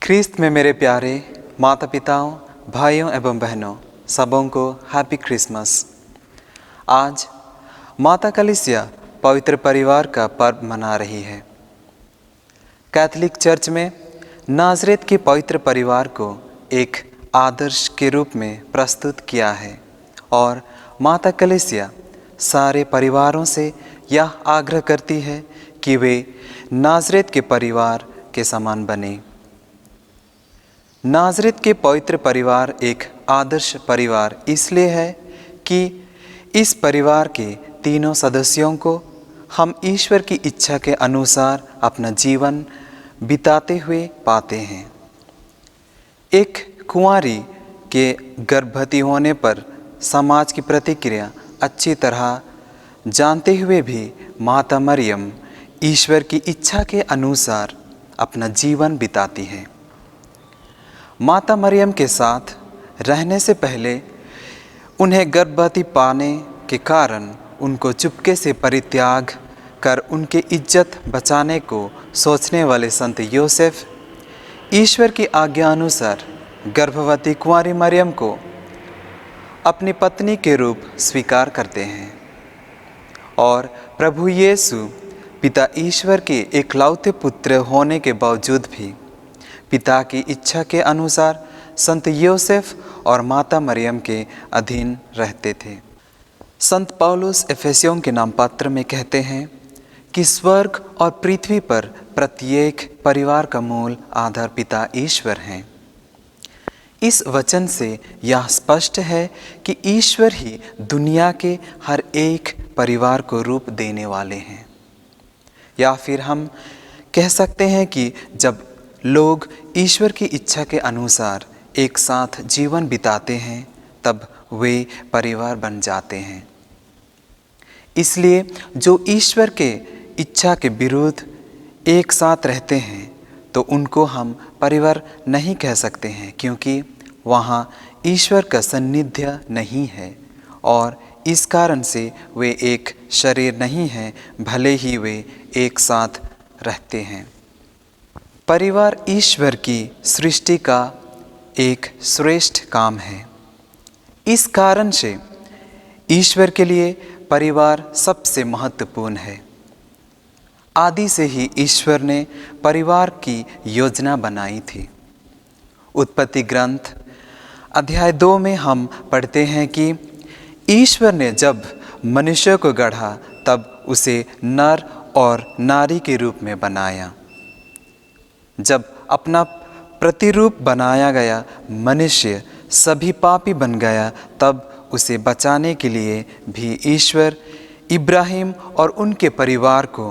ख्रीस्त में मेरे प्यारे माता पिताओं, भाइयों एवं बहनों, सबों को हैप्पी क्रिसमस। आज माता कलीसिया पवित्र परिवार का पर्व मना रही है। कैथोलिक चर्च में नाज़रेत के पवित्र परिवार को एक आदर्श के रूप में प्रस्तुत किया है और माता कलीसिया सारे परिवारों से यह आग्रह करती है कि वे नाज़रेत के परिवार के समान बने। नाज़रेत के पवित्र परिवार एक आदर्श परिवार इसलिए है कि इस परिवार के तीनों सदस्यों को हम ईश्वर की इच्छा के अनुसार अपना जीवन बिताते हुए पाते हैं। एक कुंवारी के गर्भवती होने पर समाज की प्रतिक्रिया अच्छी तरह जानते हुए भी माता मरियम ईश्वर की इच्छा के अनुसार अपना जीवन बिताती हैं। माता मरियम के साथ रहने से पहले उन्हें गर्भवती पाने के कारण उनको चुपके से परित्याग कर उनके इज्जत बचाने को सोचने वाले संत योसेफ ईश्वर की आज्ञा अनुसार गर्भवती कुंवारी मरियम को अपनी पत्नी के रूप स्वीकार करते हैं और प्रभु यीशु पिता ईश्वर के एकलौते पुत्र होने के बावजूद भी पिता की इच्छा के अनुसार संत योसेफ और माता मरियम के अधीन रहते थे। संत पौलुस एफेसियों के नाम पत्र में कहते हैं कि स्वर्ग और पृथ्वी पर प्रत्येक परिवार का मूल आधार पिता ईश्वर हैं। इस वचन से यह स्पष्ट है कि ईश्वर ही दुनिया के हर एक परिवार को रूप देने वाले हैं। या फिर हम कह सकते हैं कि जब लोग ईश्वर की इच्छा के अनुसार एक साथ जीवन बिताते हैं तब वे परिवार बन जाते हैं। इसलिए जो ईश्वर के इच्छा के विरुद्ध एक साथ रहते हैं तो उनको हम परिवार नहीं कह सकते हैं, क्योंकि वहाँ ईश्वर का सान्निध्य नहीं है और इस कारण से वे एक शरीर नहीं हैं, भले ही वे एक साथ रहते हैं। परिवार ईश्वर की सृष्टि का एक श्रेष्ठ काम है। इस कारण से ईश्वर के लिए परिवार सबसे महत्वपूर्ण है। आदि से ही ईश्वर ने परिवार की योजना बनाई थी। उत्पत्ति ग्रंथ अध्याय 2 में हम पढ़ते हैं कि ईश्वर ने जब मनुष्य को गढ़ा तब उसे नर और नारी के रूप में बनाया। जब अपना प्रतिरूप बनाया गया मनुष्य सभी पापी बन गया, तब उसे बचाने के लिए भी ईश्वर इब्राहिम और उनके परिवार को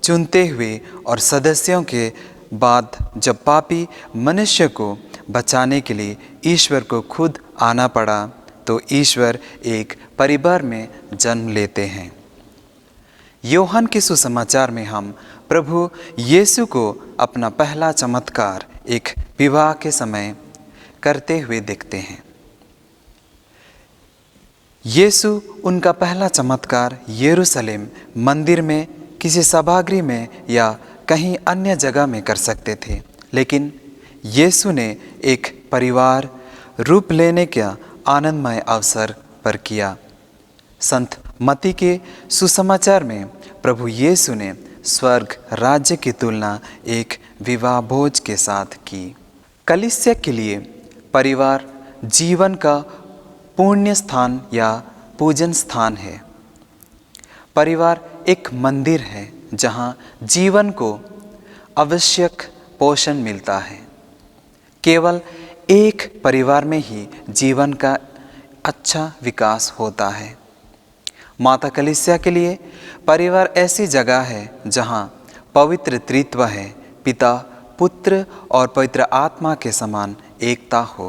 चुनते हुए और सदस्यों के बाद जब पापी मनुष्य को बचाने के लिए ईश्वर को खुद आना पड़ा, तो ईश्वर एक परिवार में जन्म लेते हैं। यूहन्ना के सुसमाचार में हम प्रभु यीशु को अपना पहला चमत्कार एक विवाह के समय करते हुए देखते हैं। यीशु उनका पहला चमत्कार यरूशलेम मंदिर में, किसी सभागृह में या कहीं अन्य जगह में कर सकते थे, लेकिन यीशु ने एक परिवार रूप लेने का आनंदमय अवसर पर किया। संत मत्ती के सुसमाचार में प्रभु यीशु ने स्वर्ग राज्य की तुलना एक विवाह भोज के साथ की। कलीसिया के लिए परिवार जीवन का पुण्य स्थान या पूजन स्थान है। परिवार एक मंदिर है जहाँ जीवन को आवश्यक पोषण मिलता है। केवल एक परिवार में ही जीवन का अच्छा विकास होता है। माता कलीसिया के लिए परिवार ऐसी जगह है जहाँ पवित्र त्रित्व है, पिता, पुत्र और पवित्र आत्मा के समान एकता हो।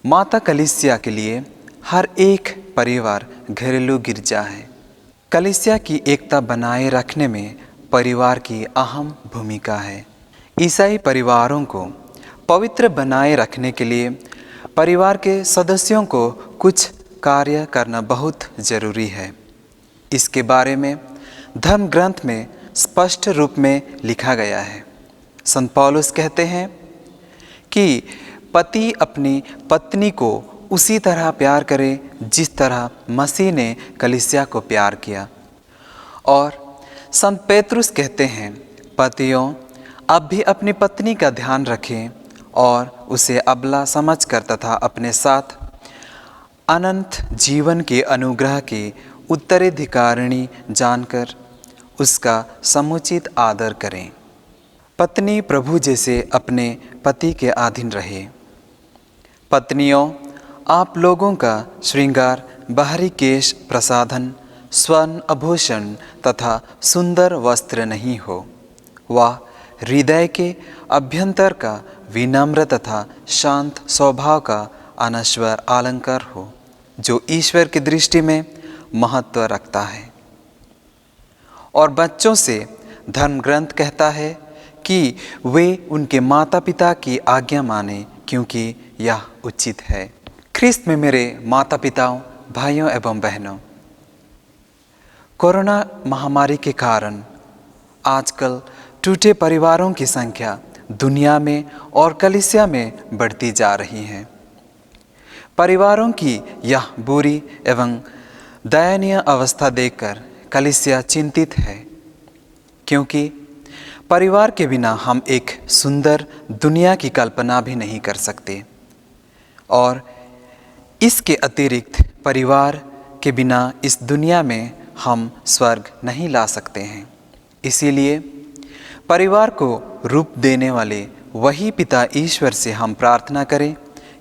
माता कलीसिया के लिए हर एक परिवार घरेलू गिरजा है। कलीसिया की एकता बनाए रखने में परिवार की अहम भूमिका है। ईसाई परिवारों को पवित्र बनाए रखने के लिए परिवार के सदस्यों को कुछ कार्य करना बहुत जरूरी है। इसके बारे में धर्म ग्रंथ में स्पष्ट रूप में लिखा गया है। संत पौलुस कहते हैं कि पति अपनी पत्नी को उसी तरह प्यार करे जिस तरह मसीह ने कलीसिया को प्यार किया। और संत पेतरुस कहते हैं, पतियों अब भी अपनी पत्नी का ध्यान रखें और उसे अबला समझकर तथा अपने साथ अनंत जीवन के अनुग्रह के उत्तराधिकारिणी जानकर उसका समुचित आदर करें। पत्नी प्रभु जैसे अपने पति के अधीन रहे। पत्नियों, आप लोगों का श्रृंगार बाहरी केश प्रसाधन, स्वर्ण आभूषण तथा सुंदर वस्त्र नहीं हो, वह हृदय के अभ्यंतर का विनम्र तथा शांत स्वभाव का अनश्वर अलंकार हो, जो ईश्वर की दृष्टि में महत्व रखता है। और बच्चों से धर्म ग्रंथ कहता है कि वे उनके माता पिता की आज्ञा माने, क्योंकि यह उचित है। ख्रिस्त में मेरे माता पिताओं, भाइयों एवं बहनों, कोरोना महामारी के कारण आजकल टूटे परिवारों की संख्या दुनिया में और कलीसिया में बढ़ती जा रही है। परिवारों की यह बुरी एवं दयनीय अवस्था देखकर कलीसिया चिंतित है, क्योंकि परिवार के बिना हम एक सुंदर दुनिया की कल्पना भी नहीं कर सकते, और इसके अतिरिक्त परिवार के बिना इस दुनिया में हम स्वर्ग नहीं ला सकते हैं। इसीलिए परिवार को रूप देने वाले वही पिता ईश्वर से हम प्रार्थना करें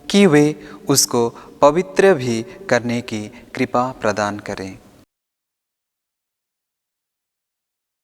कि वे उसको पवित्र भी करने की कृपा प्रदान करें।